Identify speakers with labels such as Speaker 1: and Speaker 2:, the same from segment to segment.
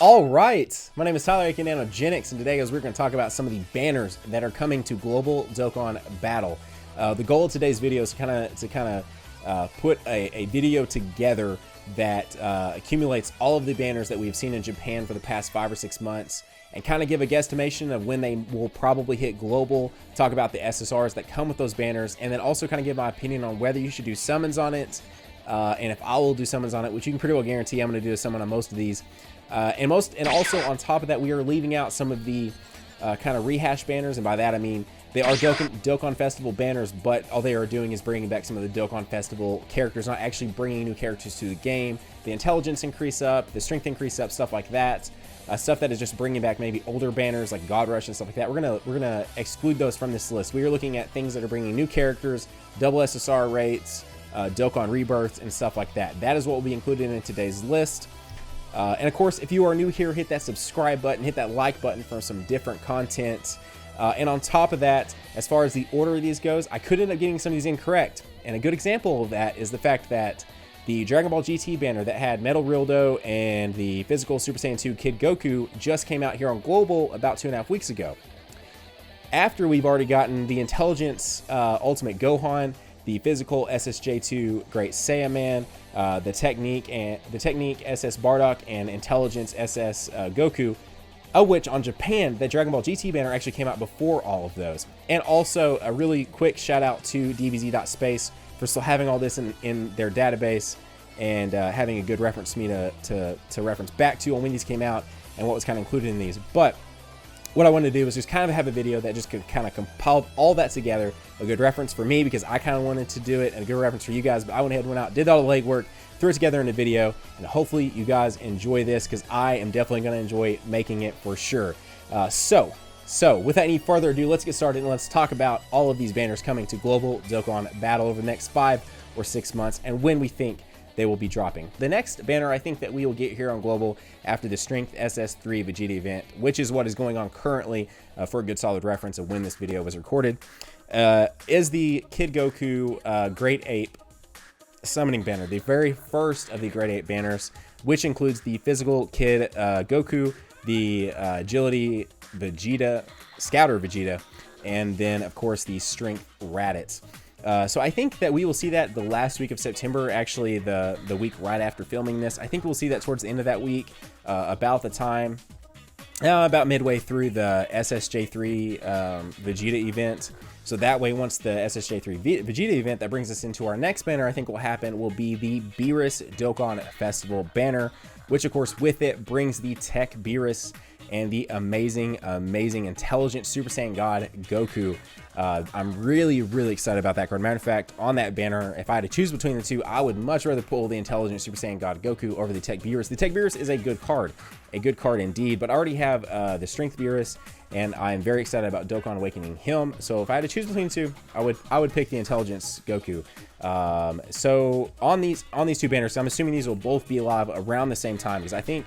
Speaker 1: All right, my name is Tyler aka Nanogenics, and today we're going to talk about some of the banners that are coming to Global Dokkan Battle. The goal of today's video is to put a video together that accumulates all of the banners that we've seen in Japan for the past 5 or 6 months, and kind of give a guesstimation of when they will probably hit global, talk about the SSRs that come with those banners, and then also kind of give my opinion on whether you should do summons on it, and if I will do summons on it, which you can pretty well guarantee I'm going to do a summon on most of these. And also on top of that, we are leaving out some of the kind of rehash banners, and by that I mean they are Dokkan Festival banners, but all they are doing is bringing back some of the Dokkan Festival characters, not actually bringing new characters to the game. The intelligence increase up, the strength increase up, stuff like that. Stuff that is just bringing back maybe older banners like God Rush and stuff like that. We're gonna exclude those from this list. We are looking at things that are bringing new characters, double SSR rates, Dokkan rebirths, and stuff like that. That is what will be included in today's list. And of course, if you are new here, hit that subscribe button, hit that like button for some different content. And on top of that, as far as the order of these goes, I could end up getting some of these incorrect. And a good example of that is the fact that the Dragon Ball GT banner that had Metal Rildo and the physical Super Saiyan 2 Kid Goku just came out here on Global about 2.5 weeks ago. After we've already gotten the Intelligence Ultimate Gohan, the physical SSJ2 Great Saiyaman, the Technique SS Bardock, and Intelligence SS Goku, of which on Japan, the Dragon Ball GT banner actually came out before all of those. And also a really quick shout out to DBZ for still having all this in their database and having a good reference for me to reference back to on when these came out and what was kind of included in these. But what I wanted to do was just kind of have a video that just could kind of compile all that together, a good reference for me because I kind of wanted to do it, and a good reference for you guys, but I went ahead and went out, did all the legwork, threw it together in a video, and hopefully you guys enjoy this because I am definitely going to enjoy making it for sure. So without any further ado, let's get started and let's talk about all of these banners coming to Global Dokkan Battle over the next 5 or 6 months and when we think they will be dropping. The next banner I think that we will get here on Global after the Strength SS3 Vegeta event, which is what is going on currently for a good solid reference of when this video was recorded, is the Kid Goku Great Ape summoning banner, the very first of the Great Ape banners, which includes the physical Kid Goku, the Agility Vegeta, Scouter Vegeta, and then of course the Strength Raditz. So I think that we will see that the last week of September, actually the week right after filming this. I think we'll see that towards the end of that week, about the time, about midway through the SSJ3 Vegeta event. So that way, once the SSJ3 Vegeta event that brings us into our next banner, I think will happen will be the Beerus Dokkan Festival banner, which of course with it brings the Tech Beerus and the amazing intelligent Super Saiyan God Goku. I'm really excited about that card. Matter of fact, on that banner, if I had to choose between the two, I would much rather pull the intelligent Super Saiyan God Goku over the Tech Beerus. The Tech Beerus is a good card indeed, but I already have the Strength Beerus, and I'm very excited about Dokkan Awakening him. So if I had to choose between the two, I would pick the Intelligence Goku. So on these two banners, I'm assuming these will both be live around the same time, because I think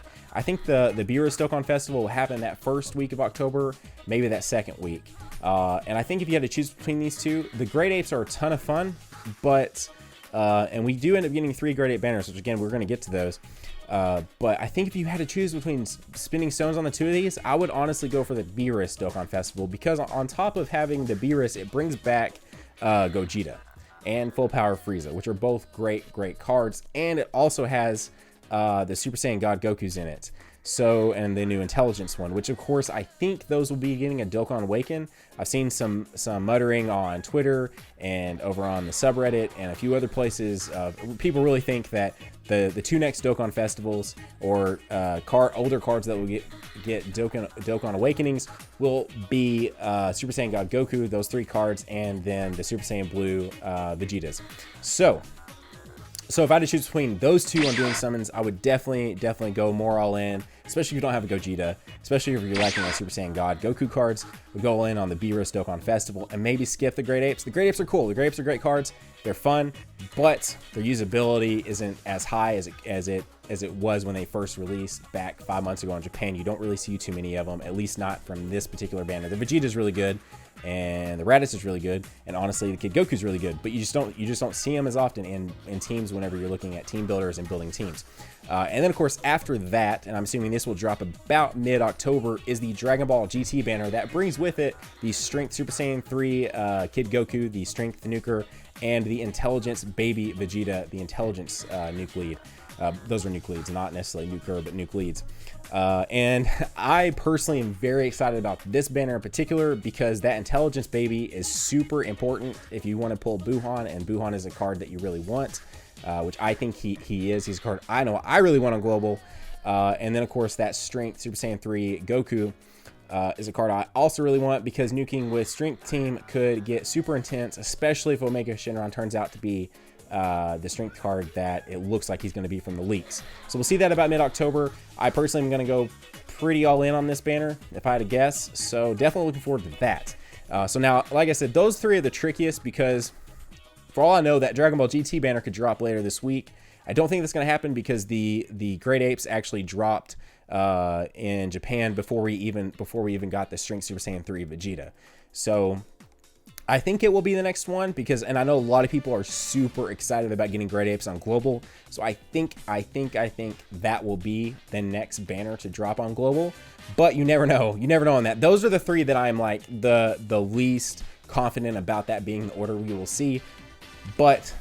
Speaker 1: the Beerus Dokkan Festival will happen that first week of October, maybe that second week. And I think if you had to choose between these two, the Great Apes are a ton of fun, but and we do end up getting 3 Great Ape banners, which again we're going to get to those. But I think if you had to choose between spinning stones on the two of these, I would honestly go for the Beerus Dokkan Festival, because on top of having the Beerus, it brings back Gogeta and Full Power Frieza, which are both great cards, and it also has the Super Saiyan God Goku's in it. So, and the new Intelligence one, which of course I think those will be getting a Dokkan Awaken. I've seen some muttering on Twitter and over on the subreddit and a few other places. People really think that the 2 next Dokkan Festivals, or older cards that will get Dokkan Awakenings, will be Super Saiyan God Goku, those 3 cards, and then the Super Saiyan Blue Vegetas. So if I had to choose between those two on doing summons, I would definitely go more all in, especially if you don't have a Gogeta, especially if you're lacking a Super Saiyan God Goku cards. We go all in on the Beerus Dokkan Festival and maybe skip the Great Apes. The Great Apes are cool. The Great Apes are great cards. They're fun, but their usability isn't as high as it was when they first released back 5 months ago in Japan. You don't really see too many of them, at least not from this particular banner. The Vegeta is really good. and the Raditz is really good, and honestly the Kid Goku's really good, but you just don't see them as often in teams whenever you're looking at team builders and building teams. And then of course after that, and I'm assuming this will drop about mid-October, is the Dragon Ball GT banner that brings with it the Strength Super Saiyan 3 Kid Goku, the Strength Nuker, and the Intelligence Baby Vegeta, the Intelligence Nuke Lead. Those are nuke leads, not necessarily nuker, but nuke leads. And I personally am very excited about this banner in particular because that Intelligence Baby is super important if you want to pull Buuhan, and Buuhan is a card that you really want, which I think he is. He's a card I know I really want on Global. And then of course that Strength Super Saiyan 3 Goku is a card I also really want because nuking with Strength Team could get super intense, especially if Omega Shenron turns out to be the strength card that it looks like he's going to be from the leaks. So we'll see that about mid-October. I personally am going to go pretty all in on this banner if I had to guess, so definitely looking forward to that. So now, like I said, those three are the trickiest because for all I know, that Dragon Ball GT banner could drop later this week. I don't think that's going to happen because the Great Apes actually dropped in Japan before we even got the Strength Super Saiyan 3 Vegeta. So I think it will be the next one because, and I know a lot of people are super excited about getting Great Apes on Global. So I think that will be the next banner to drop on Global, but you never know. You never know on that. Those are the three that I'm like the least confident about that being the order we will see, but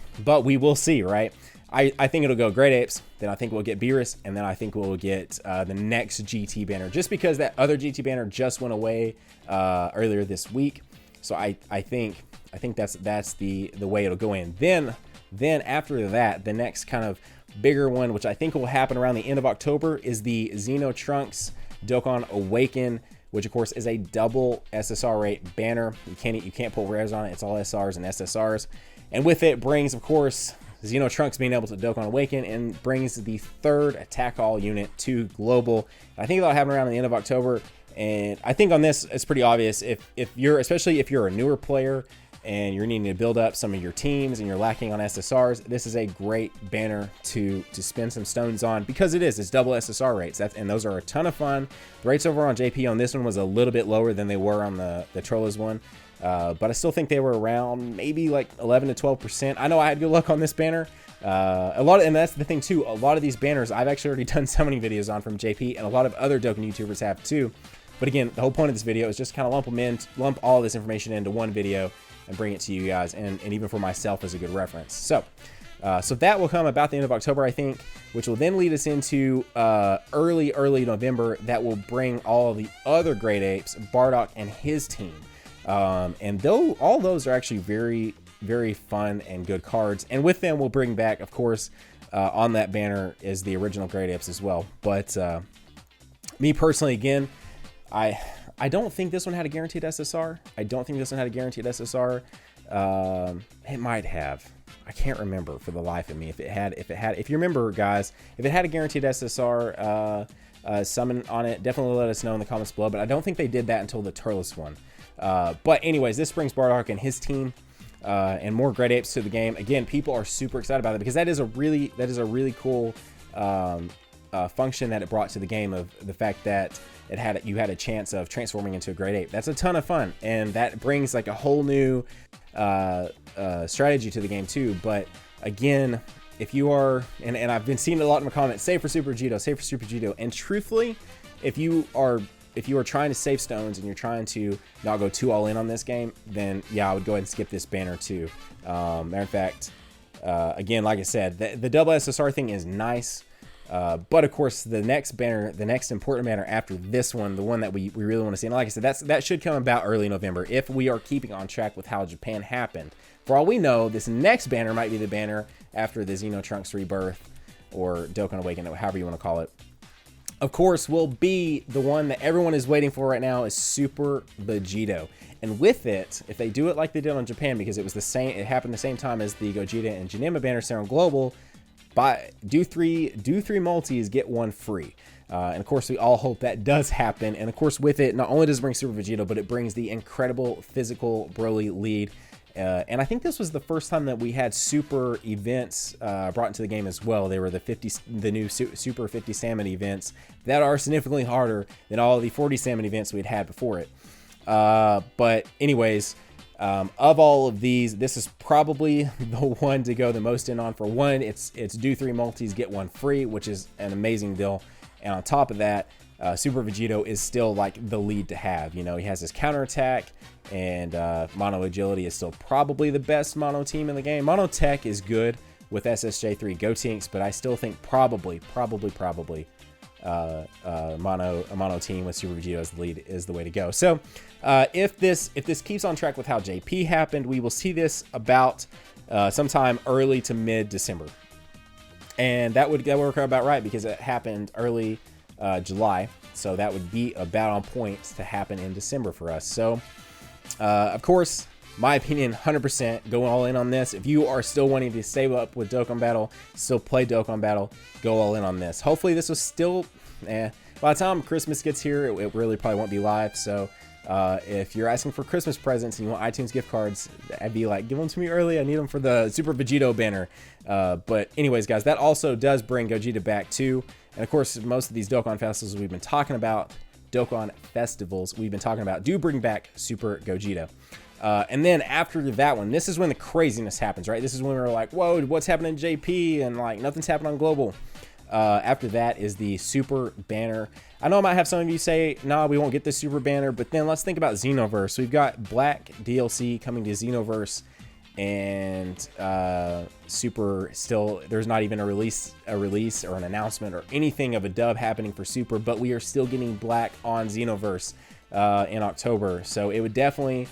Speaker 1: we will see, right? I think it'll go Great Apes, then I think we'll get Beerus, and then I think we'll get the next GT banner just because that other GT banner just went away earlier this week. So I think that's the way it'll go in. Then after that, the next kind of bigger one, which I think will happen around the end of October, is the Xeno Trunks Dokkan Awaken, which of course is a double SSR rate banner. You can't pull rares on it. It's all SRs and SSRs, and with it brings of course Xeno Trunks being able to Dokkan Awaken and brings the third attack all unit to Global. I think that'll happen around the end of October. And I think on this, it's pretty obvious if you're, especially if you're a newer player and you're needing to build up some of your teams and you're lacking on SSRs, this is a great banner to spend some stones on because it's double SSR rates. And those are a ton of fun. The rates over on JP on this one was a little bit lower than they were on the Trollas one. But I still think they were around maybe like 11 to 12%. I know I had good luck on this banner. And that's the thing too, a lot of these banners I've actually already done so many videos on from JP, and a lot of other Dokkan YouTubers have too. But again, the whole point of this video is just kind of lump all this information into one video and bring it to you guys, and even for myself as a good reference. So that will come about the end of October, I think, which will then lead us into early November. That will bring all of the other Great Apes, Bardock and his team. And though all those are actually very, very fun and good cards, and with them we'll bring back, of course, on that banner is the original Great Apes as well. But me personally, again, I don't think this one had a guaranteed SSR. It might have. I can't remember for the life of me if you remember, guys, if it had a guaranteed SSR summon on it, definitely let us know in the comments below. But I don't think they did that until the Turles one. But anyways, this brings Bardock and his team and more Great Apes to the game. Again, people are super excited about it because that is a really cool function that it brought to the game, of the fact that you had a chance of transforming into a Great Ape. That's a ton of fun, and that brings like a whole new strategy to the game too. But again, if you are, and I've been seeing a lot in the comments, save for Super Vegito, and truthfully, if you are trying to save stones and you're trying to not go too all in on this game, then yeah, I would go ahead and skip this banner too. Matter of fact, again, like I said, the double SSR thing is nice. But of course, the next banner, the next important banner after this one, the one that we really want to see, and like I said, that should come about early November if we are keeping on track with how Japan happened. For all we know, this next banner might be the banner after the Xeno Trunks Rebirth, or Dokkan Awaken, however you want to call it. Of course, will be the one that everyone is waiting for right now, is Super Vegito. And with it, if they do it like they did on Japan, because it happened the same time as the Gogeta and Janemba banners there on Global, do three multis, get one free. And of course, we all hope that does happen. And of course, with it, not only does it bring Super Vegito, but it brings the incredible physical Broly lead. And I think this was the first time that we had super events brought into the game as well. They were the new Super 50 Salmon events that are significantly harder than all of the 40 Salmon events we'd had before it. But anyways, of all of these, this is probably the one to go the most in on. For one, it's do 3 multis, get 1 free, which is an amazing deal. And on top of that, Super Vegito is still like the lead to have. You know, he has his counterattack, and Mono Agility is still probably the best Mono team in the game. Mono Tech is good with SSJ3 Gotenks, but I still think probably a mono team with Super Vegito as the lead is the way to go. So if this keeps on track with how JP happened, we will see this about sometime early to mid December, and that would work out about right because it happened early July, so that would be about on point to happen in December for us. So of course, my opinion, 100% go all in on this. If you are still wanting to stay up with Dokkan Battle, still play Dokkan Battle, go all in on this. Hopefully this was still, by the time Christmas gets here, it really probably won't be live. So if you're asking for Christmas presents and you want iTunes gift cards, I'd be like, give them to me early. I need them for the Super Vegito banner. But anyways, guys, that also does bring Gogeta back too. And of course, most of these Dokkan festivals we've been talking about, do bring back Super Gogeta. And then after that one, this is when the craziness happens, right? This is when we're like, whoa, what's happening in JP? And like, nothing's happening on Global. After that is the Super Banner. I know I might have some of you say, nah, we won't get the Super Banner, but then let's think about Xenoverse. We've got Black DLC coming to Xenoverse, and Super still, there's not even a release or an announcement or anything of a dub happening for Super, but we are still getting Black on Xenoverse in October. So it would definitely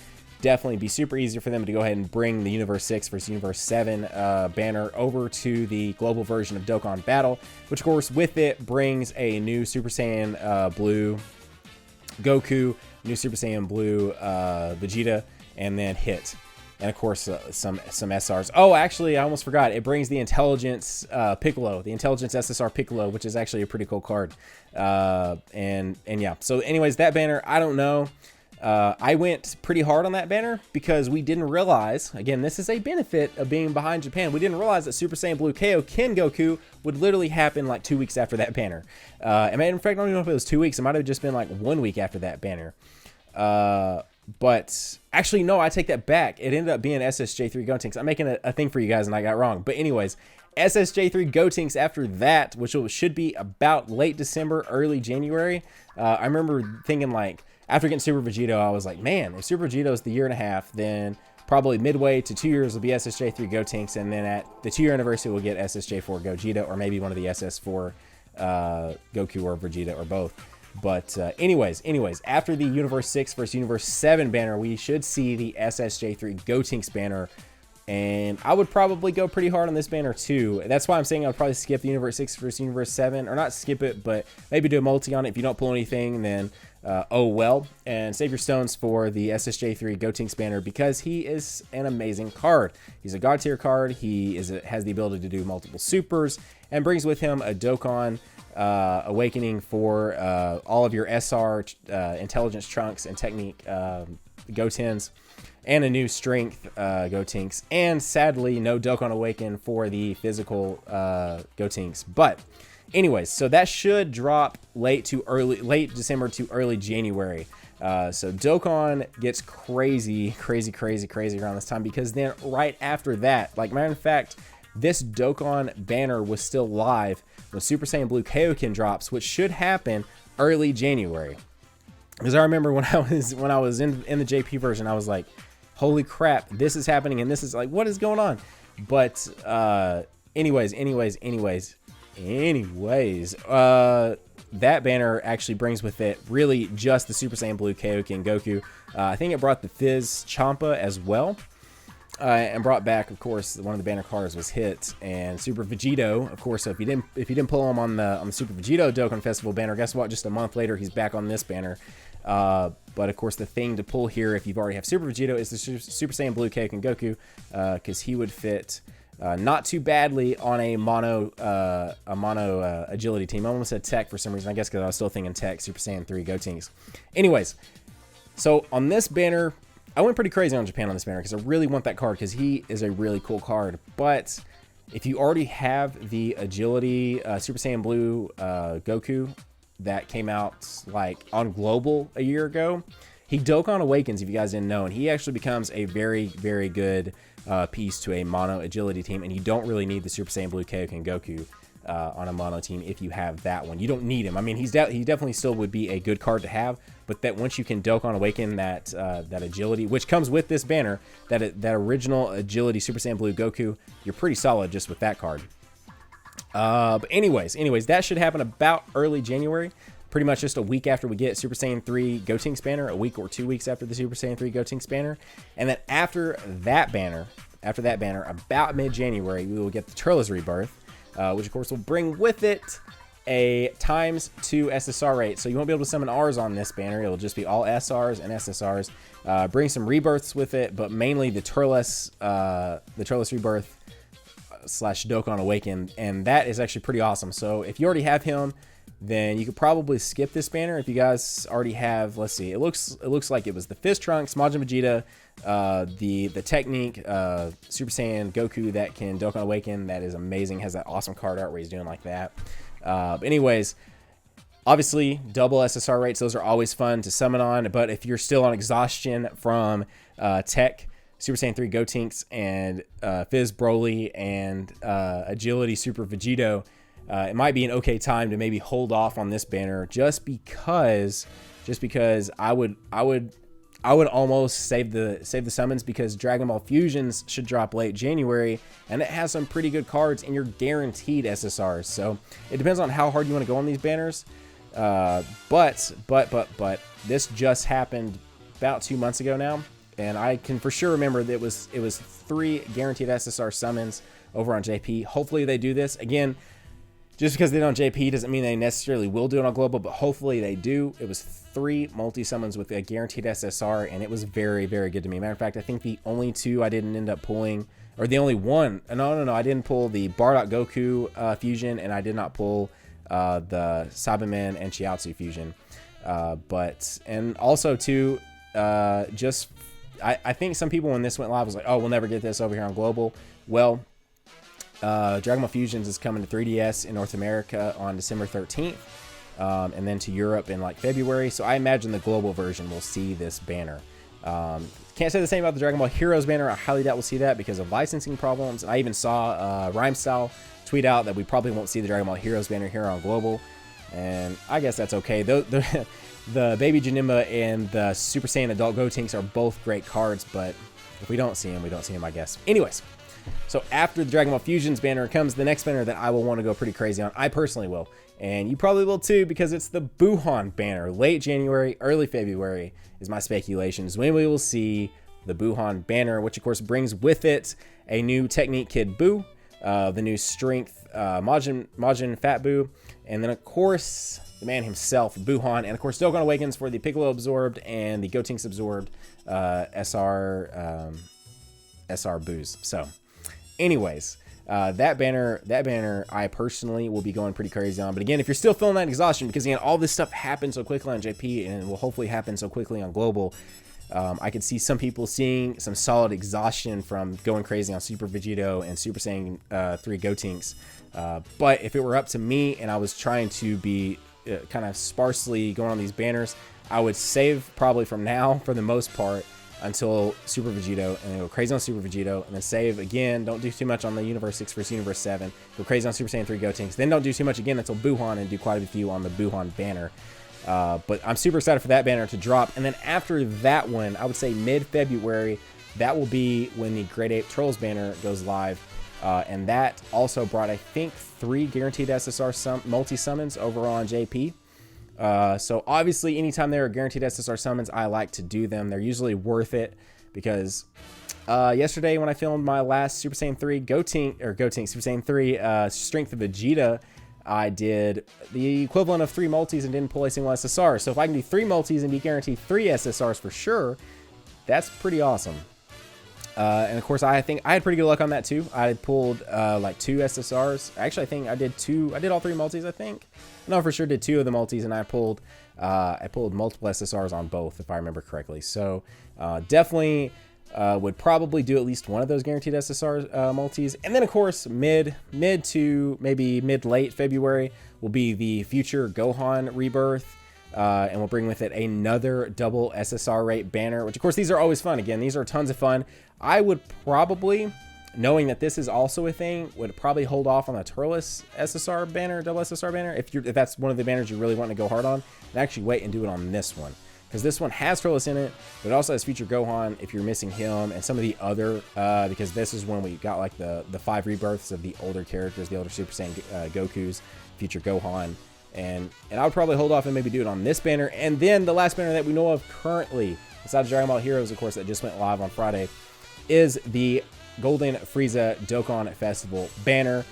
Speaker 1: be super easy for them to go ahead and bring the Universe 6 versus Universe 7 banner over to the global version of Dokkan Battle, which of course with it brings a new Super Saiyan Blue Goku, new Super Saiyan Blue Vegeta, and then Hit. And of course some SRs. Oh, actually, I almost forgot. It brings the Intelligence Piccolo, the Intelligence SSR Piccolo, which is actually a pretty cool card. And yeah. So anyways, that banner, I don't know. I went pretty hard on that banner because we didn't realize, again, this is a benefit of being behind Japan. We didn't realize that Super Saiyan Blue Kaioken Goku would literally happen like 2 weeks after that banner. And in fact, I don't even know if it was 2 weeks. It might have just been like 1 week after that banner. But actually, no, I take that back. It ended up being SSJ3 Gotenks. I'm making a thing for you guys and I got wrong. But anyways, SSJ3 Gotenks after that, which should be about late December, early January. I remember thinking like, after getting Super Vegito, I was like, man, if Super Vegito is the 1.5 years, then probably midway to 2 years will be SSJ3 Gotenks, and then at the 2-year anniversary, we'll get SSJ4 Gogeta, or maybe one of the SS4 Goku or Vegeta, or both. But anyways, after the Universe 6 versus Universe 7 banner, we should see the SSJ3 Gotenks banner, and I would probably go pretty hard on this banner too. That's why I'm saying I would probably skip the Universe 6 versus Universe 7, or not skip it, but maybe do a multi on it. If you don't pull anything, then oh well, and save your stones for the SSJ3 Gotenks banner because he is an amazing card. He's a god tier card. He has the ability to do multiple supers and brings with him a Dokkan Awakening for all of your SR Intelligence Trunks and Technique Gotens, and a new Strength Gotenks, and sadly no Dokkan Awaken for the physical Gotenks. But anyways, so that should drop late December to early January. So Dokkan gets crazy around this time, because then right after that, like matter of fact, this Dokkan banner was still live when Super Saiyan Blue Kaioken drops, which should happen early January. Because I remember when I was in the JP version, I was like, holy crap, this is happening, and this is like, what is going on? But anyways, that banner actually brings with it really just the Super Saiyan Blue Kaioken Goku. I think it brought the Fizz Champa as well, and brought back, of course, one of the banner cards was Hit and Super Vegito, of course. So if you didn't pull him on the Super Vegito Dokkan Festival banner, guess what? Just a month later, he's back on this banner. But of course, the thing to pull here, if you've already have Super Vegito, is the Super Saiyan Blue Kaioken Goku, because he would fit not too badly on a mono agility team. I almost said tech for some reason, I guess because I was still thinking tech, Super Saiyan 3 Gotenks. Anyways, so on this banner, I went pretty crazy on Japan on this banner because I really want that card because he is a really cool card. But if you already have the agility Super Saiyan Blue Goku that came out like on Global a year ago, He Dokkan Awakens, if you guys didn't know, and he actually becomes a very, very good piece to a mono agility team, and you don't really need the Super Saiyan Blue Kaioken Goku on a mono team if you have that one. You don't need him. I mean, he definitely still would be a good card to have, but that once you can Dokkan Awaken that that agility, which comes with this banner, that original agility Super Saiyan Blue Goku, you're pretty solid just with that card. But anyways, that should happen about early January. Pretty much just a week after we get Super Saiyan 3 Gotenks banner, a week or 2 weeks after the Super Saiyan 3 Gotenks banner. And then after that banner, about mid-January, we will get the Turles Rebirth, which of course will bring with it a × 2 SSR rate. So you won't be able to summon Rs on this banner. It'll just be all SRs and SSRs. Bring some rebirths with it, but mainly the Turles Rebirth / Dokkan Awaken, and that is actually pretty awesome. So if you already have him, then you could probably skip this banner. If you guys already have, let's see, it looks like it was the Fist Trunks, Majin Vegeta, the Technique, Super Saiyan Goku that can Dokkan Awaken. That is amazing. Has that awesome card art where he's doing like that. But anyways, obviously double SSR rates, those are always fun to summon on. But if you're still on exhaustion from Tech, Super Saiyan 3 Gotenks, and Fizz Broly, and Agility Super Vegito, it might be an okay time to maybe hold off on this banner just because I would almost save the summons, because Dragon Ball Fusions should drop late January, and it has some pretty good cards, and you're guaranteed SSRs. So it depends on how hard you want to go on these banners. But this just happened about 2 months ago now, and I can for sure remember that it was 3 guaranteed SSR summons over on JP. Hopefully they do this again. Just because they don't JP doesn't mean they necessarily will do it on Global, but hopefully they do. It was 3 multi-summons with a guaranteed SSR, and it was very, very good to me. Matter of fact, I think the only 2 I didn't end up pulling, or the only one, no, I didn't pull the Bardock Goku fusion, and I did not pull the Saibaman and Chiaotzu fusion. And also too, I think some people when this went live was like, oh, we'll never get this over here on Global. Well, Dragon Ball Fusions is coming to 3DS in North America on December 13th, and then to Europe in like February. So I imagine the global version will see this banner. Can't say the same about the Dragon Ball Heroes banner. I highly doubt we'll see that because of licensing problems. And I even saw Rhyme Style tweet out that we probably won't see the Dragon Ball Heroes banner here on global, and I guess that's okay. The Baby Janemba and the Super Saiyan Adult Gotenks are both great cards, but if we don't see them, we don't see them, I guess. Anyways. So after the Dragon Ball Fusions banner comes the next banner that I will want to go pretty crazy on. I personally will, and you probably will too, because it's the Buuhan banner. Late January, early February is my speculations when we will see the Buuhan banner, which of course brings with it a new Technique Kid Buu, the new Strength Majin Fat Buu, and then of course the man himself, Buuhan, and of course Dokkan Awakens for the Piccolo Absorbed and the Gotenks Absorbed SR Boos. So anyways, that banner I personally will be going pretty crazy on. But again, if you're still feeling that exhaustion, because again, all this stuff happened so quickly on JP and will hopefully happen so quickly on Global, I could see some people seeing some solid exhaustion from going crazy on Super Vegito and Super Saiyan 3 Gotenks. But if it were up to me and I was trying to be kind of sparsely going on these banners, I would save probably from now for the most part until Super Vegito, and then go crazy on Super Vegito, and then save again. Don't do too much on the Universe 6 versus Universe 7. Go crazy on Super Saiyan 3 Gotenks. Then don't do too much again until Buuhan, and do quite a few on the Buuhan banner. But I'm super excited for that banner to drop. And then after that one, I would say mid-February, that will be when the Great Ape Trolls banner goes live. And that also brought, I think, 3 guaranteed SSR multi-summons over on JP. So obviously anytime there are guaranteed SSR summons, I like to do them. They're usually worth it because yesterday when I filmed my last Super Saiyan 3 Gotenks Super Saiyan 3 Strength of Vegeta, I did the equivalent of 3 multis and didn't pull a single SSR. So if I can do 3 multis and be guaranteed 3 SSRs for sure, that's pretty awesome. And of course, I think I had pretty good luck on that too. I pulled like 2 SSRs. Actually, I think I did all 3 multis, I think. No, for sure did 2 of the multis, and I pulled multiple SSRs on both, if I remember correctly. So definitely would probably do at least one of those guaranteed SSR multis. And then of course, mid to maybe mid-late February will be the future Gohan Rebirth, And we'll bring with it another double SSR rate banner, which of course these are always fun. Again, these are tons of fun. I would probably, knowing that this is also a thing, would probably hold off on the Turles SSR banner, double SSR banner, if that's one of the banners you really want to go hard on, and actually wait and do it on this one. Because this one has Turles in it, but it also has Future Gohan if you're missing him, and some of the other, because this is when we got like the 5 rebirths of the older characters, the older Super Saiyan Gokus, Future Gohan, and I would probably hold off and maybe do it on this banner. And then the last banner that we know of currently, besides Dragon Ball Heroes, of course, that just went live on Friday, is the Golden Frieza Dokkan Festival banner.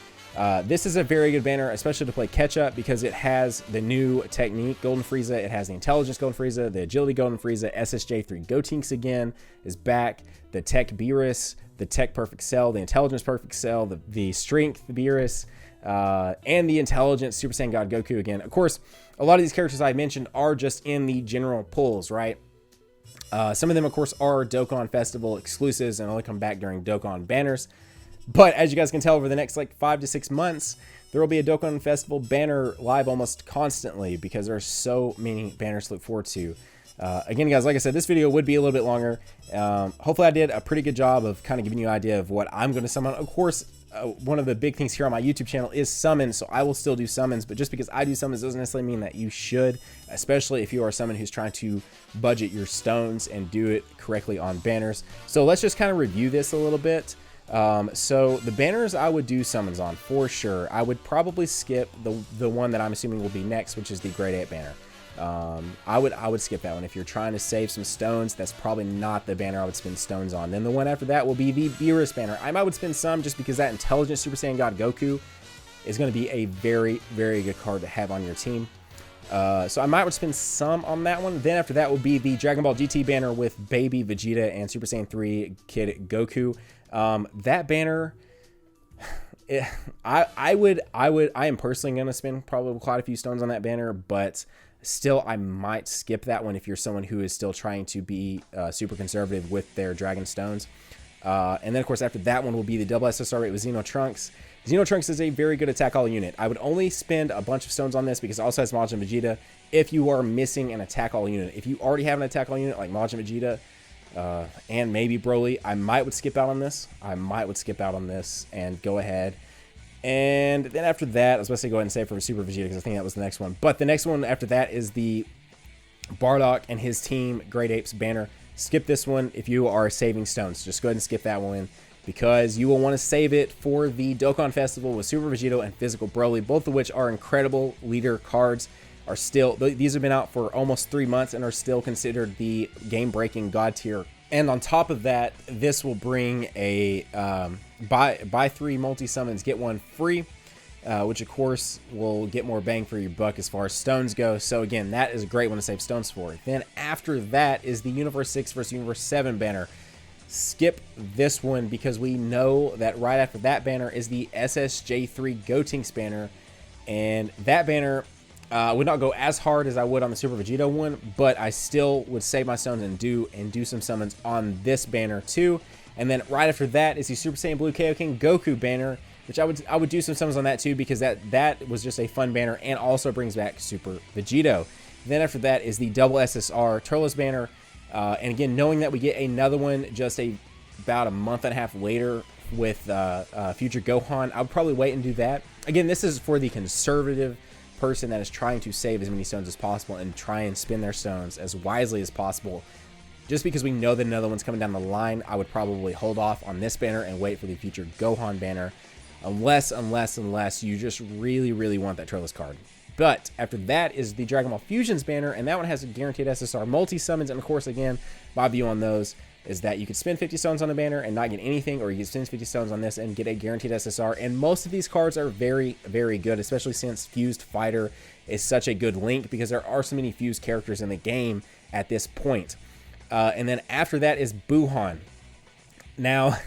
Speaker 1: This is a very good banner, especially to play catch up, because it has the new technique Golden Frieza, it has the intelligence Golden Frieza, the agility Golden Frieza, SSJ3 Gotenks again is back, the tech Beerus, the tech Perfect Cell, the intelligence Perfect Cell, the strength Beerus, and the intelligence Super Saiyan God Goku again. Of course, a lot of these characters I mentioned are just in the general pulls, right? Some of them, of course, are Dokkan Festival exclusives and only come back during Dokkan banners. But as you guys can tell, over the next like 5 to 6 months, there will be a Dokkan Festival banner live almost constantly, because there are so many banners to look forward to. Again, guys, like I said, this video would be a little bit longer. Hopefully I did a pretty good job of kind of giving you an idea of what I'm going to summon. Of course, one of the big things here on my YouTube channel is summons, so I will still do summons, but just because I do summons doesn't necessarily mean that you should, especially if you are someone who's trying to budget your stones and do it correctly on banners. So let's just kind of review this a little bit. So the banners I would do summons on for sure. I would probably skip the one that I'm assuming will be next, which is the Grade 8 banner. I would skip that one. If you're trying to save some stones, that's probably not the banner I would spend stones on. Then the one after that will be the Beerus banner. I might would spend some, just because that intelligent Super Saiyan God Goku is going to be a very, very good card to have on your team. So I might would spend some on that one. Then after that will be the Dragon Ball GT banner with Baby Vegeta and Super Saiyan 3 Kid Goku. That banner, I am personally going to spend probably quite a few stones on that banner, but still I might skip that one if you're someone who is still trying to be super conservative with their Dragon Stones. And then of course after that one will be the double SSR rate with Xeno Trunks. Xeno Trunks is a very good attack all unit. I would only spend a bunch of stones on this because it also has Majin Vegeta if you are missing an attack all unit. If you already have an attack all unit like Majin Vegeta, and maybe Broly, I might would skip out on this. And go ahead. And then after that, I was supposed to go ahead and say for Super Vegeta, because I think that was the next one. But the next one after that is the Bardock and his team Great Apes banner. Skip this one if you are saving stones. Just go ahead and skip that one, because you will want to save it for the Dokkan Festival with Super Vegito and Physical Broly, both of which are incredible leader cards. These have been out for almost 3 months and are still considered the game-breaking god tier. And on top of that, this will bring a buy 3 multi-summons, get 1 free, which of course will get more bang for your buck as far as stones go. So again, that is a great one to save stones for. Then after that is the Universe 6 versus Universe 7 banner. Skip this one, because we know that right after that banner is the SSJ3 Gotenks banner, and that banner would not go as hard as I would on the Super Vegito one, but I still would save my stones and do some summons on this banner too. And then right after that is the Super Saiyan Blue Kaioken Goku banner, which I would do some summons on that too, because that was just a fun banner and also brings back Super Vegito. Then after that is the double SSR Turles banner, and again, knowing that we get another one just about a month and a half later with Future Gohan, I would probably wait and do that. Again, this is for the conservative person that is trying to save as many stones as possible and try and spend their stones as wisely as possible. Just because we know that another one's coming down the line, I would probably hold off on this banner and wait for the Future Gohan banner, unless you just really want that Turles card. But after that is the Dragon Ball Fusions banner, and that one has a guaranteed SSR multi-summons, and of course, again, my view on those is that you could spend 50 stones on the banner and not get anything, or you can spend 50 stones on this and get a guaranteed SSR. And most of these cards are very good, especially since Fused Fighter is such a good link, because there are so many fused characters in the game at this point. And then after that is Buuhan. Now,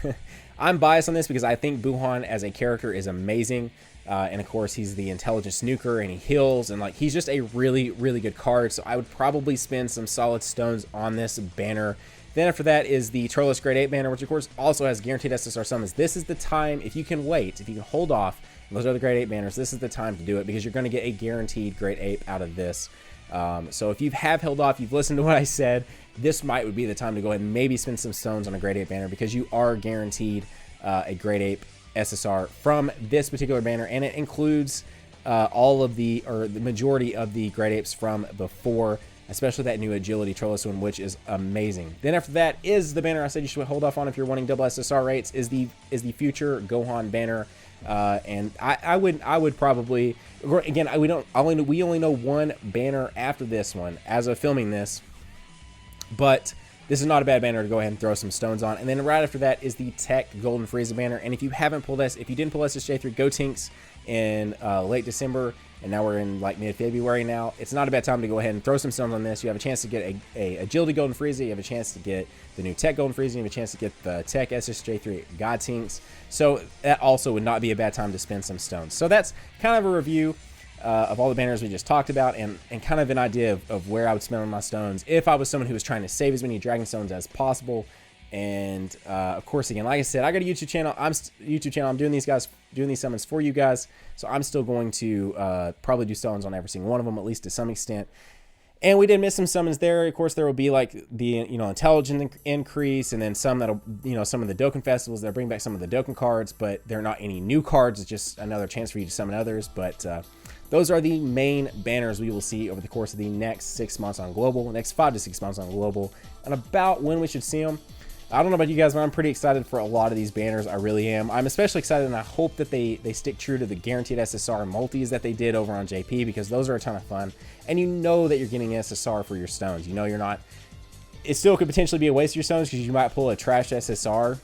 Speaker 1: I'm biased on this because I think Buuhan as a character is amazing. And of course, he's the intelligent snooker and he heals, and like he's just a really good card. So I would probably spend some solid stones on this banner. Then after that is the Turles Grade 8 banner, which of course also has guaranteed SSR summons. This is the time, if you can wait, if you can hold off on those other Grade 8 banners, this is the time to do it, because you're going to get a guaranteed Grade 8 out of this. So if you have held off, you've listened to what I said, this would be the time to go ahead and maybe spend some stones on a Great Ape banner, because you are guaranteed a Great Ape SSR from this particular banner, and it includes all of the majority of the Great Apes from before, especially that new agility Trollos one, which is amazing. Then after that is the banner I said you should hold off on if you're wanting double SSR rates, is the future Gohan banner. And I would probably, again, we only know one banner after this one as of filming this, but this is not a bad banner to go ahead and throw some stones on. And then right after that is the Tech Golden Frieza banner. And if you haven't pulled if you didn't pull SSJ3 Gotenks in late December, and now we're in like mid-February now, it's not a bad time to go ahead and throw some stones on this. You have a chance to get a Agility Golden Frieza, you have a chance to get the new Tech Golden Frieza, you have a chance to get the Tech SSJ3 Gotenks. So that also would not be a bad time to spend some stones. So that's kind of a review of all the banners we just talked about, and kind of an idea of where I would spend on my stones if I was someone who was trying to save as many Dragon Stones as possible. And of course, again, like I said, I got a YouTube channel. I'm doing these summons for you guys, so I'm still going to probably do stones on every single one of them, at least to some extent. And we did miss some summons there. Of course, there will be like the intelligence increase, and then some that'll some of the Dokkan festivals that bring back some of the Dokkan cards, but they're not any new cards. It's just another chance for you to summon others. But those are the main banners we will see over the course of the next 6 months on global, the next 5 to 6 months on global, and about when we should see them. I don't know about you guys, but I'm pretty excited for a lot of these banners. I really am. I'm especially excited, and I hope that they stick true to the guaranteed SSR multis that they did over on JP, because those are a ton of fun. And you know that you're getting SSR for your stones. You know you're not. It still could potentially be a waste of your stones, because you might pull a trash SSR,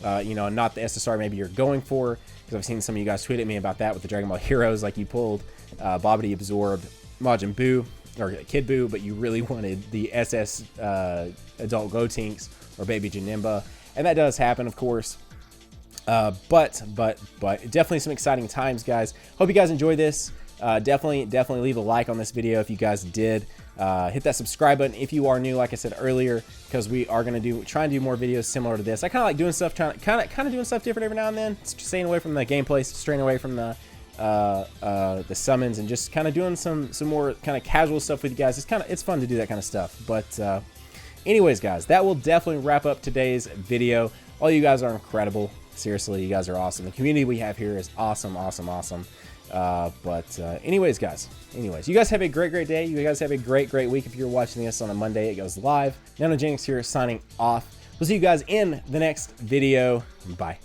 Speaker 1: not the SSR maybe you're going for. Because I've seen some of you guys tweet at me about that with the Dragon Ball Heroes, like you pulled Babidi absorbed Majin Buu or Kid Buu, but you really wanted the SS Adult Gotenks or Baby Janemba, and that does happen, of course. But definitely some exciting times, guys. Hope you guys enjoy this. Definitely leave a like on this video if you guys did. Hit that subscribe button if you are new, like I said earlier, because we are gonna try and do more videos similar to this. I kind of like doing stuff, kind of doing stuff different every now and then, staying away from the gameplay, straying away from the summons, and just kind of doing some more kind of casual stuff with you guys. It's fun to do that kind of stuff. But anyways, guys, that will definitely wrap up today's video. All you guys are incredible. Seriously, you guys are awesome. The community we have here is awesome. Anyways, guys, you guys have a great day. You guys have a great week. If you're watching this on a Monday, it goes live. Nanogenics here signing off. We'll see you guys in the next video. Bye.